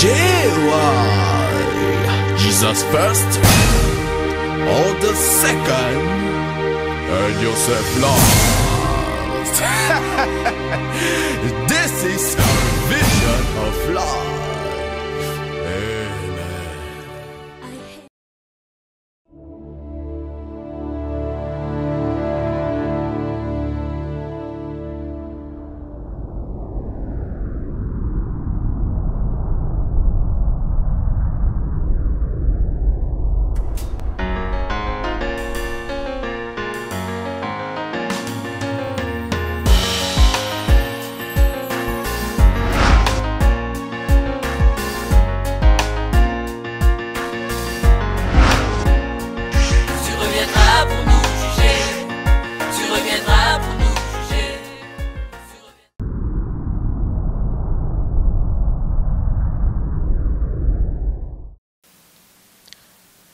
Why? Jesus first or the second? Earn yourself lost. This is a vision of life.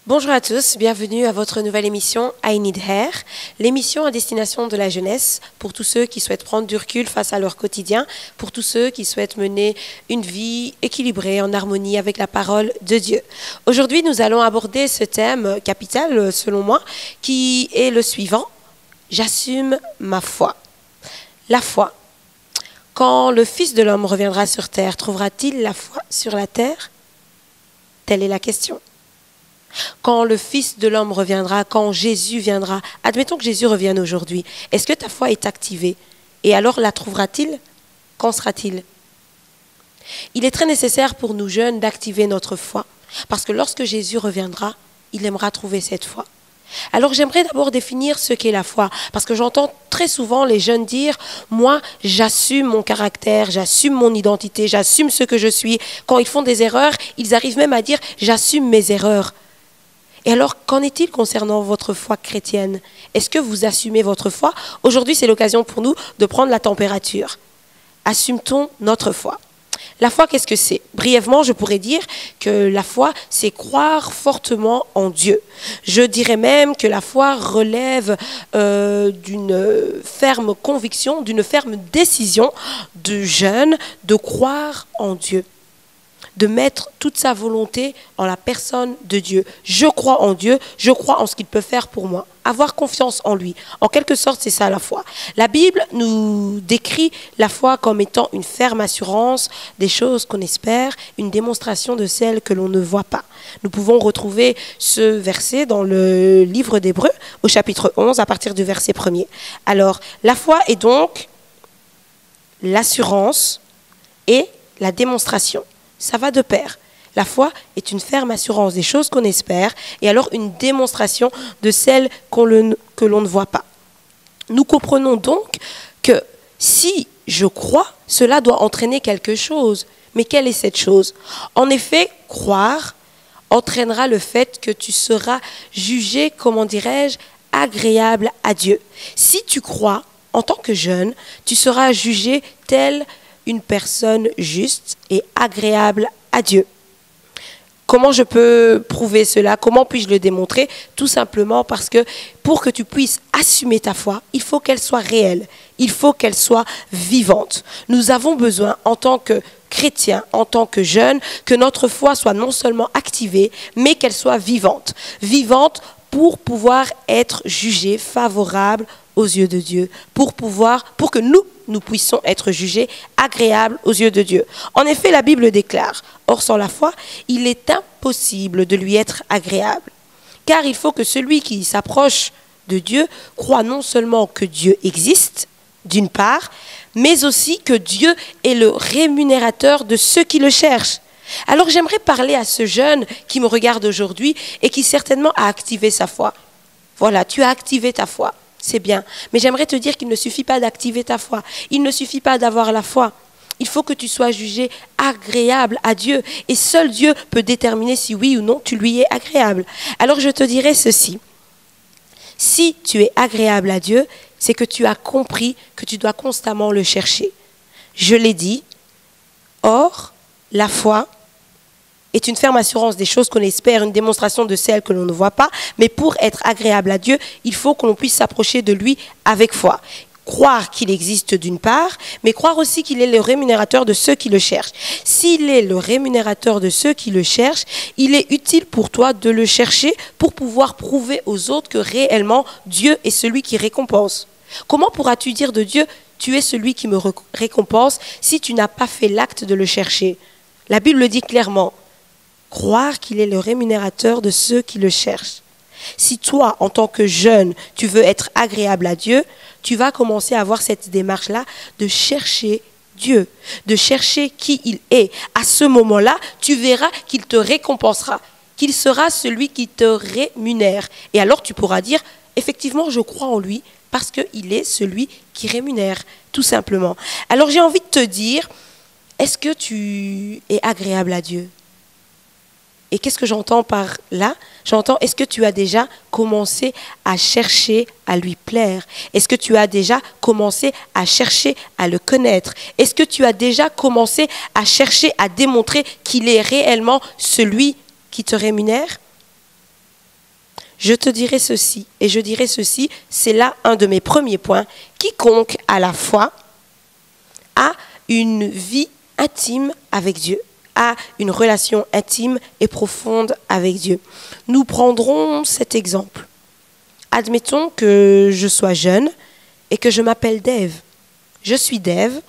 Bonjour à tous, bienvenue à votre nouvelle émission I Need Hair, l'émission à destination de la jeunesse pour tous ceux qui souhaitent prendre du recul face à leur quotidien, pour tous ceux qui souhaitent mener une vie équilibrée en harmonie avec la parole de Dieu. Aujourd'hui, nous allons aborder ce thème capital, selon moi, qui est le suivant: j'assume ma foi. La foi. Quand le Fils de l'homme reviendra sur terre, trouvera-t-il la foi sur la terre? Telle est la question. Quand le Fils de l'homme reviendra, quand Jésus viendra, admettons que Jésus revienne aujourd'hui, est-ce que ta foi est activée? Et alors la trouvera-t-il? Qu'en sera-t-il? Il est très nécessaire pour nous jeunes d'activer notre foi, parce que lorsque Jésus reviendra, il aimera trouver cette foi. Alors j'aimerais d'abord définir ce qu'est la foi, parce que j'entends très souvent les jeunes dire « moi, j'assume mon caractère, j'assume mon identité, j'assume ce que je suis ». Quand ils font des erreurs, ils arrivent même à dire « j'assume mes erreurs ». Et alors, qu'en est-il concernant votre foi chrétienne? Est-ce que vous assumez votre foi? Aujourd'hui, c'est l'occasion pour nous de prendre la température. Assume-t-on notre foi? La foi, qu'est-ce que c'est? Brièvement, je pourrais dire que la foi, c'est croire fortement en Dieu. Je dirais même que la foi relève d'une ferme conviction, d'une ferme décision du jeune de croire en Dieu, de mettre toute sa volonté en la personne de Dieu. Je crois en Dieu, je crois en ce qu'il peut faire pour moi. Avoir confiance en lui. En quelque sorte, c'est ça la foi. La Bible nous décrit la foi comme étant une ferme assurance des choses qu'on espère, une démonstration de celles que l'on ne voit pas. Nous pouvons retrouver ce verset dans le livre d'Hébreux, au chapitre 11, à partir du verset 1er. Alors, la foi est donc l'assurance et la démonstration. Ça va de pair. La foi est une ferme assurance des choses qu'on espère et alors une démonstration de celles que l'on ne voit pas. Nous comprenons donc que si je crois, cela doit entraîner quelque chose. Mais quelle est cette chose? En effet, croire entraînera le fait que tu seras jugé, comment dirais-je, agréable à Dieu. Si tu crois, en tant que jeune, tu seras jugé tel une personne juste et agréable à Dieu. Comment je peux prouver cela? Comment puis-je le démontrer? Tout simplement parce que pour que tu puisses assumer ta foi, il faut qu'elle soit réelle, il faut qu'elle soit vivante. Nous avons besoin, en tant que chrétiens, en tant que jeunes, que notre foi soit non seulement activée, mais qu'elle soit vivante. Vivante pour pouvoir être jugée favorable aux yeux de Dieu, pour que nous puissions être jugés agréables aux yeux de Dieu. En effet, la Bible déclare, or sans la foi, il est impossible de lui être agréable. Car il faut que celui qui s'approche de Dieu croit non seulement que Dieu existe, d'une part, mais aussi que Dieu est le rémunérateur de ceux qui le cherchent. Alors j'aimerais parler à ce jeune qui me regarde aujourd'hui et qui certainement a activé sa foi. Voilà, tu as activé ta foi. C'est bien. Mais j'aimerais te dire qu'il ne suffit pas d'activer ta foi. Il ne suffit pas d'avoir la foi. Il faut que tu sois jugé agréable à Dieu. Et seul Dieu peut déterminer si oui ou non tu lui es agréable. Alors je te dirai ceci. Si tu es agréable à Dieu, c'est que tu as compris que tu dois constamment le chercher. Je l'ai dit. Or, la foi est une ferme assurance des choses qu'on espère, une démonstration de celles que l'on ne voit pas. Mais pour être agréable à Dieu, il faut que l'on puisse s'approcher de lui avec foi. croire qu'il existe d'une part, mais croire aussi qu'il est le rémunérateur de ceux qui le cherchent. S'il est le rémunérateur de ceux qui le cherchent, il est utile pour toi de le chercher pour pouvoir prouver aux autres que réellement Dieu est celui qui récompense. Comment pourras-tu dire de Dieu, tu es celui qui me récompense, si tu n'as pas fait l'acte de le chercher? La Bible le dit clairement, croire qu'il est le rémunérateur de ceux qui le cherchent. Si toi, en tant que jeune, tu veux être agréable à Dieu, tu vas commencer à avoir cette démarche-là de chercher Dieu, de chercher qui il est. À ce moment-là, tu verras qu'il te récompensera, qu'il sera celui qui te rémunère. Et alors tu pourras dire, effectivement, je crois en lui parce qu'il est celui qui rémunère, tout simplement. Alors j'ai envie de te dire, est-ce que tu es agréable à Dieu ? Et qu'est-ce que j'entends par là? J'entends, est-ce que tu as déjà commencé à chercher à lui plaire? Est-ce que tu as déjà commencé à chercher à le connaître? Est-ce que tu as déjà commencé à chercher à démontrer qu'il est réellement celui qui te rémunère? Je te dirai ceci, et je dirai ceci, c'est là un de mes premiers points. Quiconque à la foi a une vie intime avec Dieu, a une relation intime et profonde avec Dieu. Nous prendrons cet exemple. Admettons que je sois jeune et que je m'appelle Dave. Je suis Dave,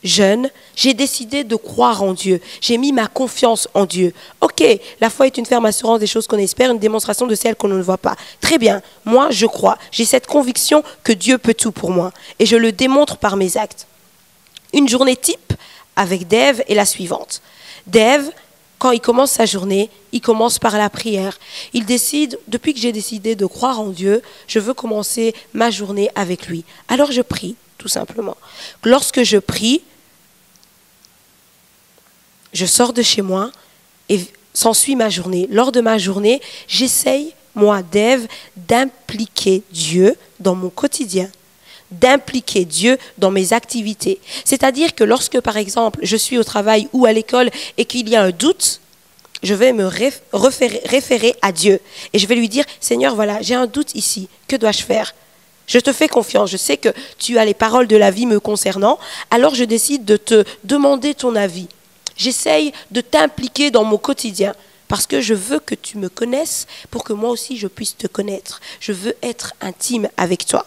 jeune, j'ai décidé de croire en Dieu. J'ai mis ma confiance en Dieu. Ok, la foi est une ferme assurance des choses qu'on espère, une démonstration de celles qu'on ne voit pas. Très bien, moi je crois. J'ai cette conviction que Dieu peut tout pour moi. Et je le démontre par mes actes. Une journée type avec Dave est la suivante. Dave, quand il commence sa journée, il commence par la prière. Il décide, depuis que j'ai décidé de croire en Dieu, je veux commencer ma journée avec lui. Alors je prie, tout simplement. Lorsque je prie, je sors de chez moi et s'ensuit ma journée. Lors de ma journée, j'essaye, moi, Dave, d'impliquer Dieu dans mon quotidien, d'impliquer Dieu dans mes activités. C'est-à-dire que lorsque, par exemple, je suis au travail ou à l'école et qu'il y a un doute, je vais me référer à Dieu. Et je vais lui dire, Seigneur, voilà, j'ai un doute ici. Que dois-je faire ? Je te fais confiance. Je sais que tu as les paroles de la vie me concernant. Alors je décide de te demander ton avis. J'essaye de t'impliquer dans mon quotidien. Parce que je veux que tu me connaisses pour que moi aussi je puisse te connaître. Je veux être intime avec toi.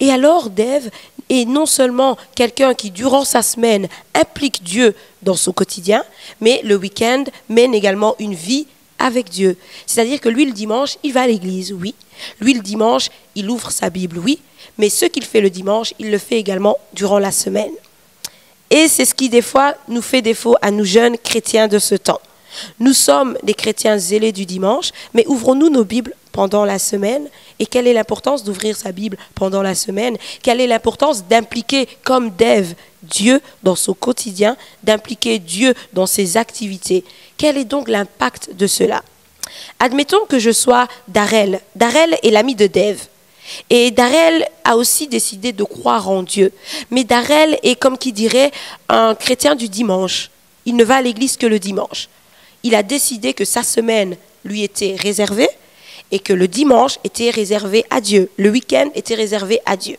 Et alors, Dave est non seulement quelqu'un qui, durant sa semaine, implique Dieu dans son quotidien, mais le week-end mène également une vie avec Dieu. C'est-à-dire que lui, le dimanche, il va à l'église, oui. Lui, le dimanche, il ouvre sa Bible, oui. Mais ce qu'il fait le dimanche, il le fait également durant la semaine. Et c'est ce qui, des fois, nous fait défaut à nous jeunes chrétiens de ce temps. Nous sommes des chrétiens zélés du dimanche, mais ouvrons-nous nos Bibles pendant la semaine? Et quelle est l'importance d'ouvrir sa Bible pendant la semaine? Quelle est l'importance d'impliquer, comme Dave, Dieu dans son quotidien, d'impliquer Dieu dans ses activités? Quel est donc l'impact de cela? Admettons que je sois Darrell. Darrell est l'ami de Dave. Et Darrell a aussi décidé de croire en Dieu. Mais Darrell est, comme qui dirait, un chrétien du dimanche. Il ne va à l'église que le dimanche. Il a décidé que sa semaine lui était réservée et que le dimanche était réservé à Dieu. Le week-end était réservé à Dieu.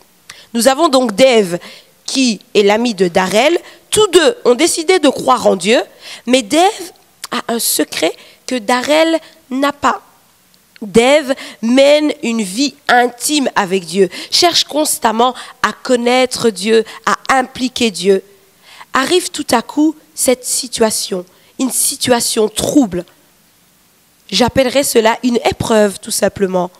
Nous avons donc Dave qui est l'ami de Darrell. Tous deux ont décidé de croire en Dieu, mais Dave a un secret que Darrell n'a pas. Dave mène une vie intime avec Dieu, cherche constamment à connaître Dieu, à impliquer Dieu. Arrive tout à coup cette situation, une situation trouble. J'appellerais cela une épreuve, tout simplement.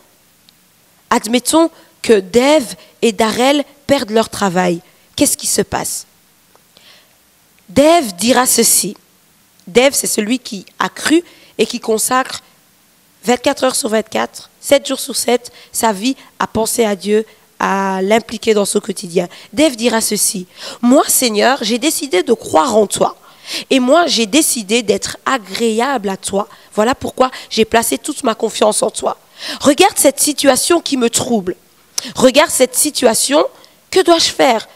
Admettons que Dave et Darrell perdent leur travail. Qu'est-ce qui se passe? Dave dira ceci. Dave, c'est celui qui a cru et qui consacre 24 heures sur 24, 7 jours sur 7, sa vie à penser à Dieu, à l'impliquer dans son quotidien. Dave dira ceci. Moi, Seigneur, j'ai décidé de croire en toi. Et moi, j'ai décidé d'être agréable à toi. Voilà pourquoi j'ai placé toute ma confiance en toi. Regarde cette situation qui me trouble. Regarde cette situation. Que dois-je faire?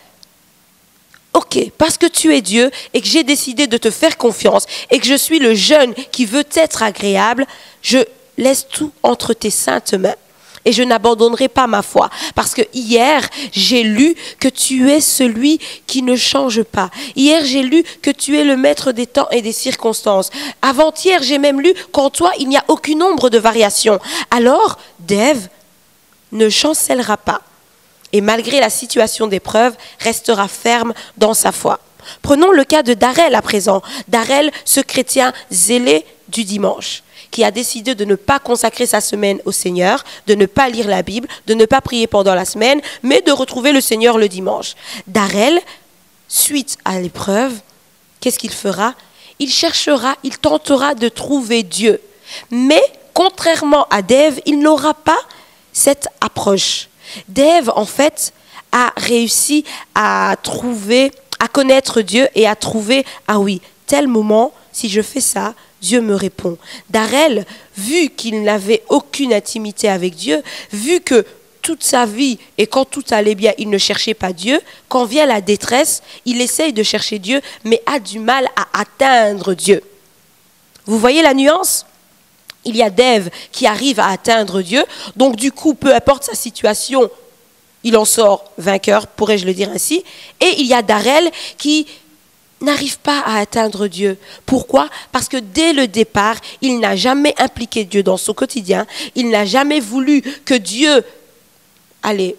Ok, parce que tu es Dieu et que j'ai décidé de te faire confiance et que je suis le jeune qui veut être agréable, je laisse tout entre tes saintes mains. Et je n'abandonnerai pas ma foi. Parce que hier, j'ai lu que tu es celui qui ne change pas. Hier, j'ai lu que tu es le maître des temps et des circonstances. Avant-hier, j'ai même lu qu'en toi, il n'y a aucune ombre de variation. Alors, Dave ne chancellera pas. Et malgré la situation d'épreuve, restera ferme dans sa foi. Prenons le cas de Darrell à présent. Darrell, ce chrétien zélé du dimanche, qui a décidé de ne pas consacrer sa semaine au Seigneur, de ne pas lire la Bible, de ne pas prier pendant la semaine, mais de retrouver le Seigneur le dimanche. Darrell, suite à l'épreuve, qu'est-ce qu'il fera? Il cherchera, il tentera de trouver Dieu. Mais, contrairement à Dave, il n'aura pas cette approche. Dave, en fait, a réussi à connaître Dieu et à trouver, ah oui, tel moment, si je fais ça, Dieu me répond. Darrell, vu qu'il n'avait aucune intimité avec Dieu, vu que toute sa vie et quand tout allait bien, il ne cherchait pas Dieu, quand vient la détresse, il essaye de chercher Dieu, mais a du mal à atteindre Dieu. Vous voyez la nuance ? Il y a Dave qui arrive à atteindre Dieu, donc du coup, peu importe sa situation, il en sort vainqueur, pourrais-je le dire ainsi. Et il y a Darrell qui n'arrive pas à atteindre Dieu. Pourquoi? Parce que dès le départ, il n'a jamais impliqué Dieu dans son quotidien. Il n'a jamais voulu que Dieu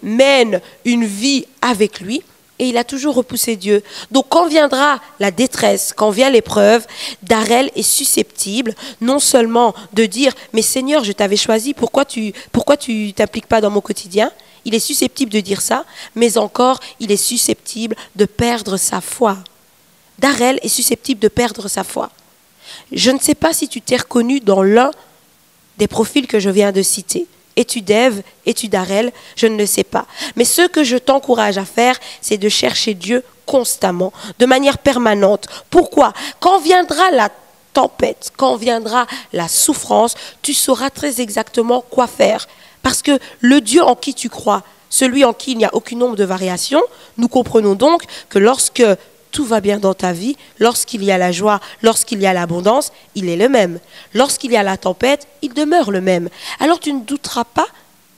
mène une vie avec lui. Et il a toujours repoussé Dieu. Donc quand viendra la détresse, quand vient l'épreuve, Darrell est susceptible non seulement de dire « Mais Seigneur, je t'avais choisi, pourquoi tu t'impliques pas dans mon quotidien ?» Il est susceptible de dire ça, mais encore, il est susceptible de perdre sa foi. Darrell est susceptible de perdre sa foi. Je ne sais pas si tu t'es reconnu dans l'un des profils que je viens de citer. Es-tu Dave? Es-tu Darrell? Je ne le sais pas. Mais ce que je t'encourage à faire, c'est de chercher Dieu constamment, de manière permanente. Pourquoi? Quand viendra la tempête, quand viendra la souffrance, tu sauras très exactement quoi faire. Parce que le Dieu en qui tu crois, celui en qui il n'y a aucune ombre de variation, nous comprenons donc que lorsque tout va bien dans ta vie, lorsqu'il y a la joie, lorsqu'il y a l'abondance, il est le même. Lorsqu'il y a la tempête, il demeure le même. Alors tu ne douteras pas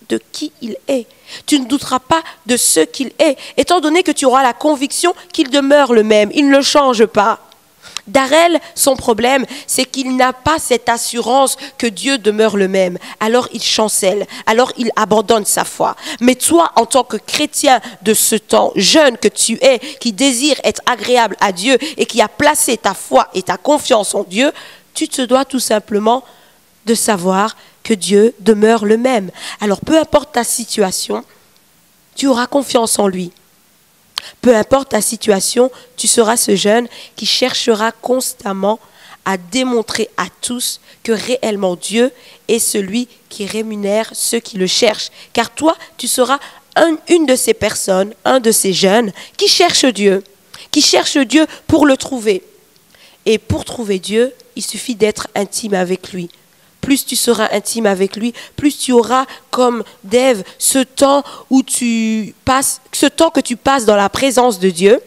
de qui il est. Tu ne douteras pas de ce qu'il est, étant donné que tu auras la conviction qu'il demeure le même, il ne change pas. Darrell, son problème, c'est qu'il n'a pas cette assurance que Dieu demeure le même. Alors il chancelle, alors il abandonne sa foi. Mais toi, en tant que chrétien de ce temps, jeune que tu es, qui désire être agréable à Dieu et qui a placé ta foi et ta confiance en Dieu, tu te dois tout simplement de savoir que Dieu demeure le même. Alors peu importe ta situation, tu auras confiance en lui. Peu importe ta situation, tu seras ce jeune qui cherchera constamment à démontrer à tous que réellement Dieu est celui qui rémunère ceux qui le cherchent. Car toi, tu seras une de ces personnes, un de ces jeunes qui cherchent Dieu pour le trouver. Et pour trouver Dieu, il suffit d'être intime avec lui. Plus tu seras intime avec lui, plus tu auras, comme Dave, ce temps que tu passes dans la présence de Dieu,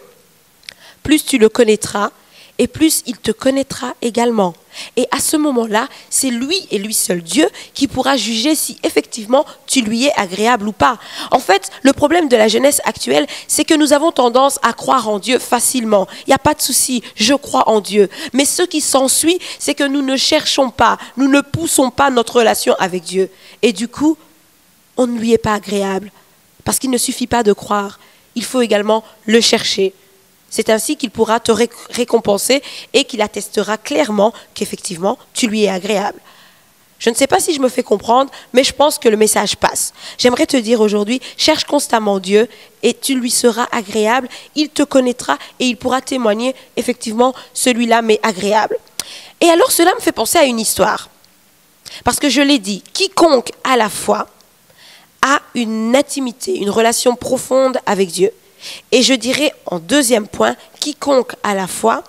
plus tu le connaîtras et plus il te connaîtra également. Et à ce moment-là, c'est lui et lui seul Dieu qui pourra juger si effectivement tu lui es agréable ou pas. En fait, le problème de la jeunesse actuelle, c'est que nous avons tendance à croire en Dieu facilement. Il n'y a pas de souci, je crois en Dieu. Mais ce qui s'ensuit, c'est que nous ne cherchons pas, nous ne poussons pas notre relation avec Dieu. Et du coup, on ne lui est pas agréable. Parce qu'il ne suffit pas de croire, il faut également le chercher. C'est ainsi qu'il pourra te récompenser et qu'il attestera clairement qu'effectivement, tu lui es agréable. Je ne sais pas si je me fais comprendre, mais je pense que le message passe. J'aimerais te dire aujourd'hui, cherche constamment Dieu et tu lui seras agréable, il te connaîtra et il pourra témoigner, effectivement, celui-là m'est agréable. Et alors cela me fait penser à une histoire. Parce que je l'ai dit, quiconque à la foi a une intimité, une relation profonde avec Dieu. Et je dirais en deuxième point, quiconque à la foi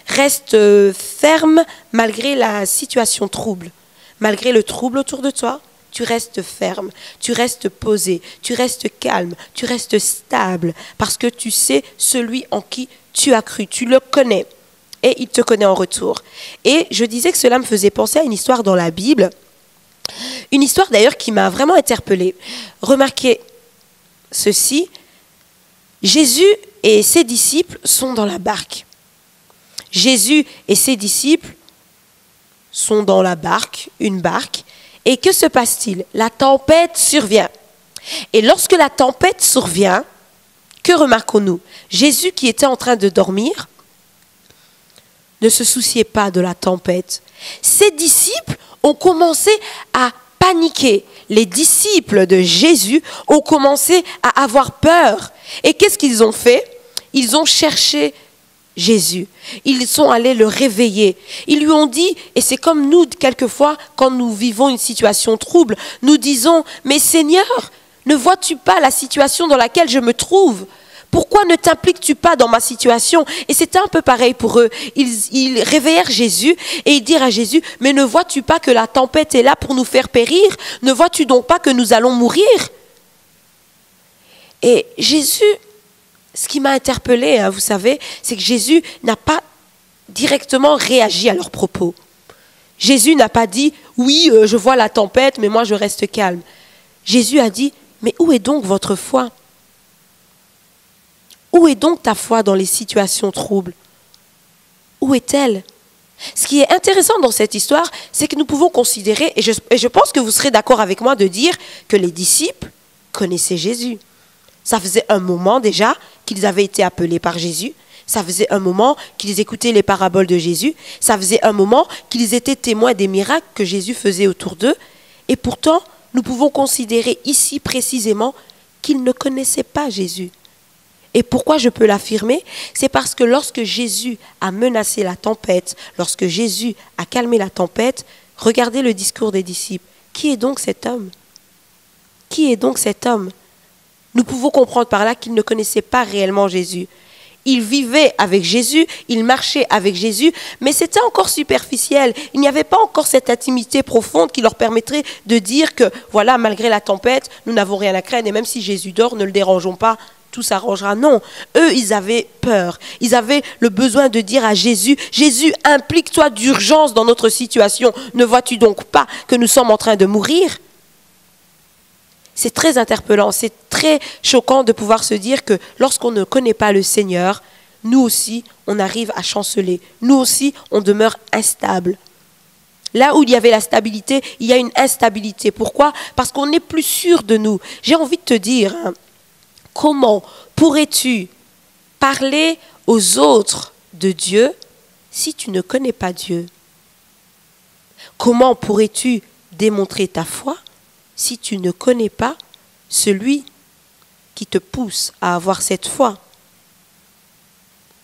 reste ferme malgré la situation trouble. Malgré le trouble autour de toi, tu restes ferme, tu restes posé, tu restes calme, tu restes stable parce que tu sais celui en qui tu as cru, tu le connais et il te connaît en retour. Et je disais que cela me faisait penser à une histoire dans la Bible. Une histoire d'ailleurs qui m'a vraiment interpellée. Remarquez ceci, Jésus et ses disciples sont dans la barque. Jésus et ses disciples sont dans la barque, une barque. Et que se passe-t-il? La tempête survient. Et lorsque la tempête survient, que remarquons-nous? Jésus qui était en train de dormir ne se souciait pas de la tempête. Ses disciples ont commencé à paniquer. Les disciples de Jésus ont commencé à avoir peur. Et qu'est-ce qu'ils ont fait? Ils ont cherché Jésus. Ils sont allés le réveiller. Ils lui ont dit, et c'est comme nous, quelquefois, quand nous vivons une situation trouble, nous disons, mais Seigneur, ne vois-tu pas la situation dans laquelle je me trouve? Pourquoi ne t'impliques-tu pas dans ma situation? Et c'était un peu pareil pour eux. Ils réveillèrent Jésus et ils dirent à Jésus, mais ne vois-tu pas que la tempête est là pour nous faire périr? Ne vois-tu donc pas que nous allons mourir? Et Jésus, ce qui m'a interpellée, vous savez, c'est que Jésus n'a pas directement réagi à leurs propos. Jésus n'a pas dit, oui, je vois la tempête, mais moi je reste calme. Jésus a dit, mais où est donc votre foi? Où est donc ta foi dans les situations troubles? Où est-elle? Ce qui est intéressant dans cette histoire, c'est que nous pouvons considérer, et je pense que vous serez d'accord avec moi de dire que les disciples connaissaient Jésus. Ça faisait un moment déjà qu'ils avaient été appelés par Jésus. Ça faisait un moment qu'ils écoutaient les paraboles de Jésus. Ça faisait un moment qu'ils étaient témoins des miracles que Jésus faisait autour d'eux. Et pourtant, nous pouvons considérer ici précisément qu'ils ne connaissaient pas Jésus. Et pourquoi je peux l'affirmer? C'est parce que lorsque Jésus a menacé la tempête, lorsque Jésus a calmé la tempête, regardez le discours des disciples. Qui est donc cet homme? Qui est donc cet homme? Nous pouvons comprendre par là qu'ils ne connaissaient pas réellement Jésus. Ils vivaient avec Jésus, ils marchaient avec Jésus, mais c'était encore superficiel. Il n'y avait pas encore cette intimité profonde qui leur permettrait de dire que, voilà, malgré la tempête, nous n'avons rien à craindre, et même si Jésus dort, ne le dérangeons pas, tout s'arrangera. Non, eux, ils avaient peur. Ils avaient le besoin de dire à Jésus, Jésus, implique-toi d'urgence dans notre situation. Ne vois-tu donc pas que nous sommes en train de mourir? C'est très interpellant, c'est très choquant de pouvoir se dire que lorsqu'on ne connaît pas le Seigneur, nous aussi, on arrive à chanceler. Nous aussi, on demeure instable. Là où il y avait la stabilité, il y a une instabilité. Pourquoi? Parce qu'on n'est plus sûr de nous. J'ai envie de te dire, comment pourrais-tu parler aux autres de Dieu si tu ne connais pas Dieu? Comment pourrais-tu démontrer ta foi si tu ne connais pas celui qui te pousse à avoir cette foi?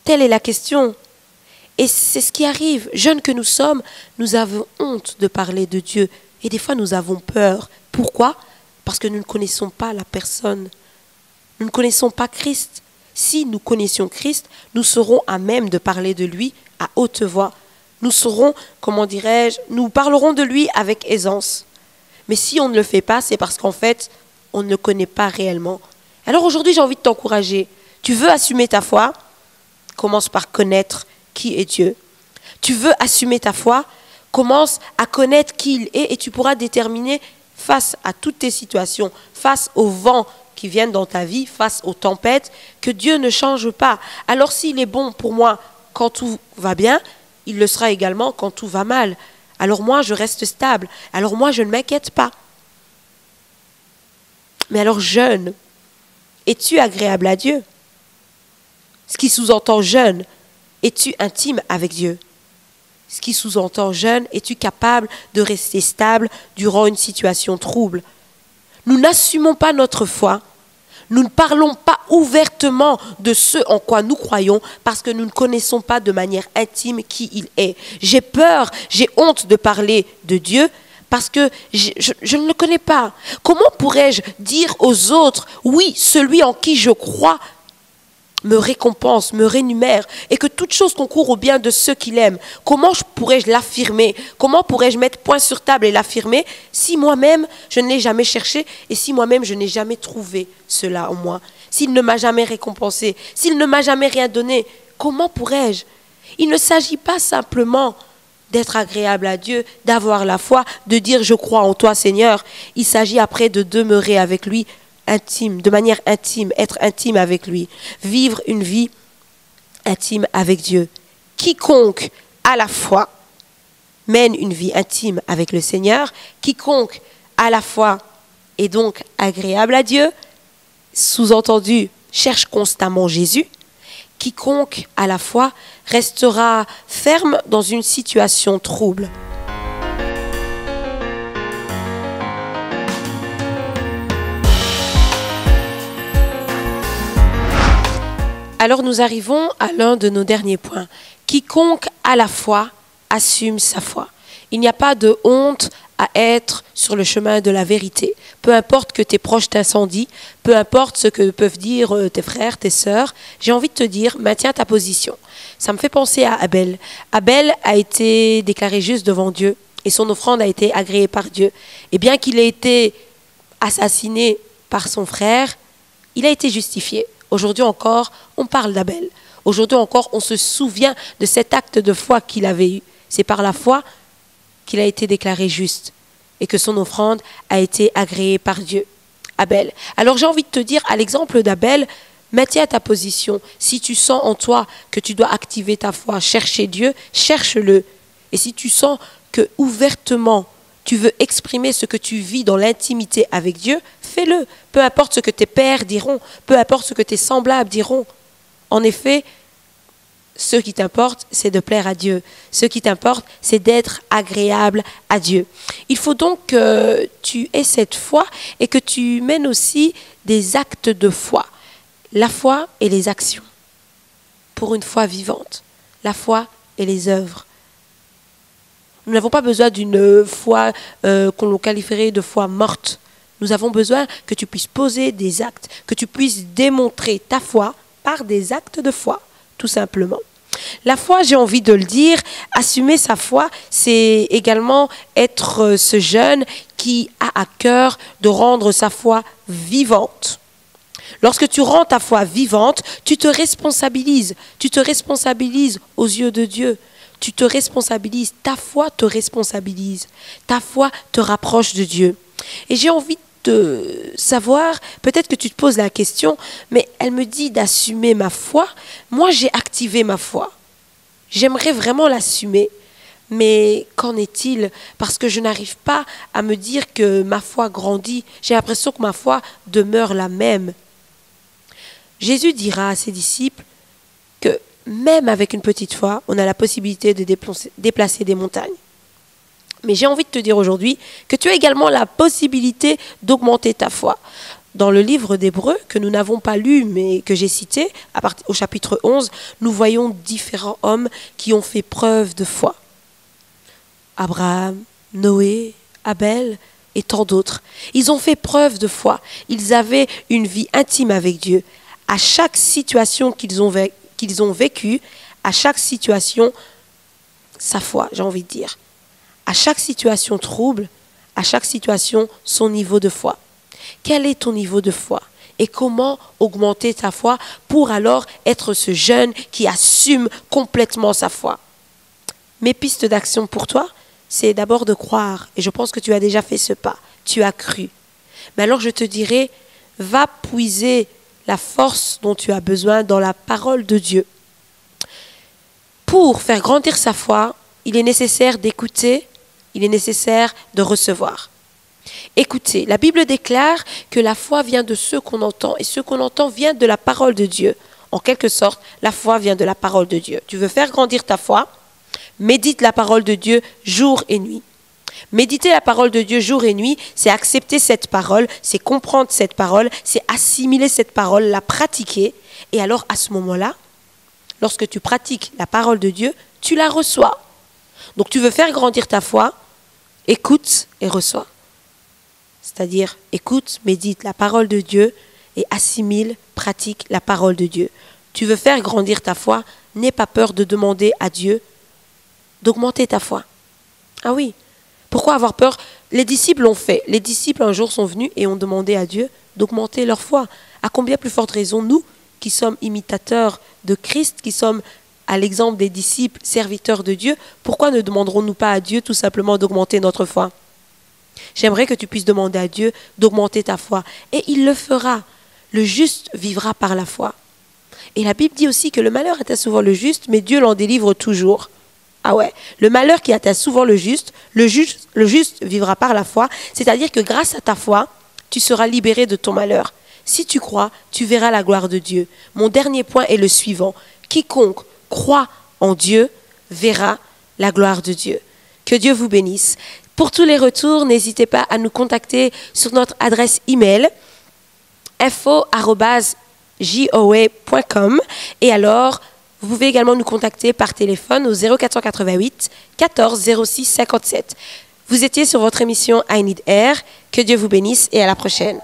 Telle est la question. Et c'est ce qui arrive. Jeunes que nous sommes, nous avons honte de parler de Dieu. Et des fois, nous avons peur. Pourquoi? Parce que nous ne connaissons pas la personne. Nous ne connaissons pas Christ. Si nous connaissions Christ, nous serons à même de parler de lui à haute voix. Nous serons, nous parlerons de lui avec aisance. Mais si on ne le fait pas, c'est parce qu'en fait, on ne le connaît pas réellement. Alors aujourd'hui, j'ai envie de t'encourager. Tu veux assumer ta foi? Commence par connaître qui est Dieu. Tu veux assumer ta foi? Commence à connaître qui il est et tu pourras déterminer face à toutes tes situations, face aux vents qui viennent dans ta vie, face aux tempêtes, que Dieu ne change pas. Alors s'il est bon pour moi quand tout va bien, il le sera également quand tout va mal. Alors moi, je reste stable. Alors moi, je ne m'inquiète pas. Mais alors, jeune, es-tu agréable à Dieu? Ce qui sous-entend jeune, es-tu intime avec Dieu? Ce qui sous-entend jeune, es-tu capable de rester stable durant une situation trouble? Nous n'assumons pas notre foi. Nous ne parlons pas ouvertement de ce en quoi nous croyons parce que nous ne connaissons pas de manière intime qui il est. J'ai peur, j'ai honte de parler de Dieu parce que je ne le connais pas. Comment pourrais-je dire aux autres, oui, celui en qui je crois me récompense, me rémunère et que toute chose concourt au bien de ceux qu'il aime? Comment pourrais-je l'affirmer? Comment pourrais-je mettre point sur table et l'affirmer si moi-même je ne l'ai jamais cherché et si moi-même je n'ai jamais trouvé cela en moi? S'il ne m'a jamais récompensé, s'il ne m'a jamais rien donné, comment pourrais-je? Il ne s'agit pas simplement d'être agréable à Dieu, d'avoir la foi, de dire je crois en toi Seigneur. Il s'agit après de demeurer avec lui intime, de manière intime, être intime avec lui, vivre une vie intime avec Dieu. Quiconque à la fois mène une vie intime avec le Seigneur, quiconque à la fois est donc agréable à Dieu, sous-entendu, cherche constamment Jésus, quiconque à la fois restera ferme dans une situation trouble. Alors nous arrivons à l'un de nos derniers points. Quiconque à la foi assume sa foi. Il n'y a pas de honte à être sur le chemin de la vérité. Peu importe que tes proches t'incendient, peu importe ce que peuvent dire tes frères, tes sœurs, j'ai envie de te dire, maintiens ta position. Ça me fait penser à Abel. Abel a été déclaré juste devant Dieu et son offrande a été agréée par Dieu. Et bien qu'il ait été assassiné par son frère, il a été justifié. Aujourd'hui encore, on parle d'Abel. Aujourd'hui encore, on se souvient de cet acte de foi qu'il avait eu. C'est par la foi qu'il a été déclaré juste et que son offrande a été agréée par Dieu. Abel. Alors j'ai envie de te dire, à l'exemple d'Abel, maintiens ta position. Si tu sens en toi que tu dois activer ta foi, chercher Dieu, cherche-le. Et si tu sens que ouvertement, tu veux exprimer ce que tu vis dans l'intimité avec Dieu, fais-le. Peu importe ce que tes pères diront, peu importe ce que tes semblables diront. En effet, ce qui t'importe, c'est de plaire à Dieu. Ce qui t'importe, c'est d'être agréable à Dieu. Il faut donc que tu aies cette foi et que tu mènes aussi des actes de foi. La foi et les actions. Pour une foi vivante. La foi et les œuvres. Nous n'avons pas besoin d'une foi qu'on qualifierait de foi morte. Nous avons besoin que tu puisses poser des actes, que tu puisses démontrer ta foi par des actes de foi, tout simplement. La foi, j'ai envie de le dire, assumer sa foi, c'est également être ce jeune qui a à cœur de rendre sa foi vivante. Lorsque tu rends ta foi vivante, tu te responsabilises aux yeux de Dieu. Tu te responsabilises, ta foi te responsabilise, ta foi te rapproche de Dieu. Et j'ai envie de savoir, peut-être que tu te poses la question, mais elle me dit d'assumer ma foi. Moi, j'ai activé ma foi. J'aimerais vraiment l'assumer. Mais qu'en est-il? Parce que je n'arrive pas à me dire que ma foi grandit. J'ai l'impression que ma foi demeure la même. Jésus dira à ses disciples que même avec une petite foi, on a la possibilité de déplacer des montagnes. Mais j'ai envie de te dire aujourd'hui que tu as également la possibilité d'augmenter ta foi. Dans le livre d'Hébreux, que nous n'avons pas lu, mais que j'ai cité, au chapitre 11, nous voyons différents hommes qui ont fait preuve de foi. Abraham, Noé, Abel et tant d'autres. Ils ont fait preuve de foi. Ils avaient une vie intime avec Dieu. À chaque situation qu'ils ont vécue, à chaque situation, sa foi, j'ai envie de dire. À chaque situation trouble, à chaque situation, son niveau de foi. Quel est ton niveau de foi? Et comment augmenter ta foi pour alors être ce jeune qui assume complètement sa foi? Mes pistes d'action pour toi, c'est d'abord de croire. Et je pense que tu as déjà fait ce pas. Tu as cru. Mais alors je te dirais, va puiser la force dont tu as besoin dans la parole de Dieu. Pour faire grandir sa foi, il est nécessaire d'écouter, il est nécessaire de recevoir. Écoutez, la Bible déclare que la foi vient de ce qu'on entend et ce qu'on entend vient de la parole de Dieu. En quelque sorte, la foi vient de la parole de Dieu. Tu veux faire grandir ta foi? Médite la parole de Dieu jour et nuit. Méditer la parole de Dieu jour et nuit, c'est accepter cette parole, c'est comprendre cette parole, c'est assimiler cette parole, la pratiquer. Et alors, à ce moment-là, lorsque tu pratiques la parole de Dieu, tu la reçois. Donc, tu veux faire grandir ta foi, écoute et reçois. C'est-à-dire, écoute, médite la parole de Dieu et assimile, pratique la parole de Dieu. Tu veux faire grandir ta foi, n'aie pas peur de demander à Dieu d'augmenter ta foi. Ah oui, pourquoi avoir peur? Les disciples l'ont fait. Les disciples un jour sont venus et ont demandé à Dieu d'augmenter leur foi. À combien plus forte raison, nous, qui sommes imitateurs de Christ, qui sommes à l'exemple des disciples serviteurs de Dieu, pourquoi ne demanderons-nous pas à Dieu tout simplement d'augmenter notre foi? J'aimerais que tu puisses demander à Dieu d'augmenter ta foi. Et il le fera. Le juste vivra par la foi. Et la Bible dit aussi que le malheur atteint souvent le juste, mais Dieu l'en délivre toujours. Ah ouais, le malheur qui atteint souvent le juste vivra par la foi. C'est-à-dire que grâce à ta foi, tu seras libéré de ton malheur. Si tu crois, tu verras la gloire de Dieu. Mon dernier point est le suivant. Quiconque croit en Dieu verra la gloire de Dieu. Que Dieu vous bénisse. Pour tous les retours, n'hésitez pas à nous contacter sur notre adresse email info@joa.com et alors vous pouvez également nous contacter par téléphone au 0488 14 06 57. Vous étiez sur votre émission I Need Air. Que Dieu vous bénisse et à la prochaine.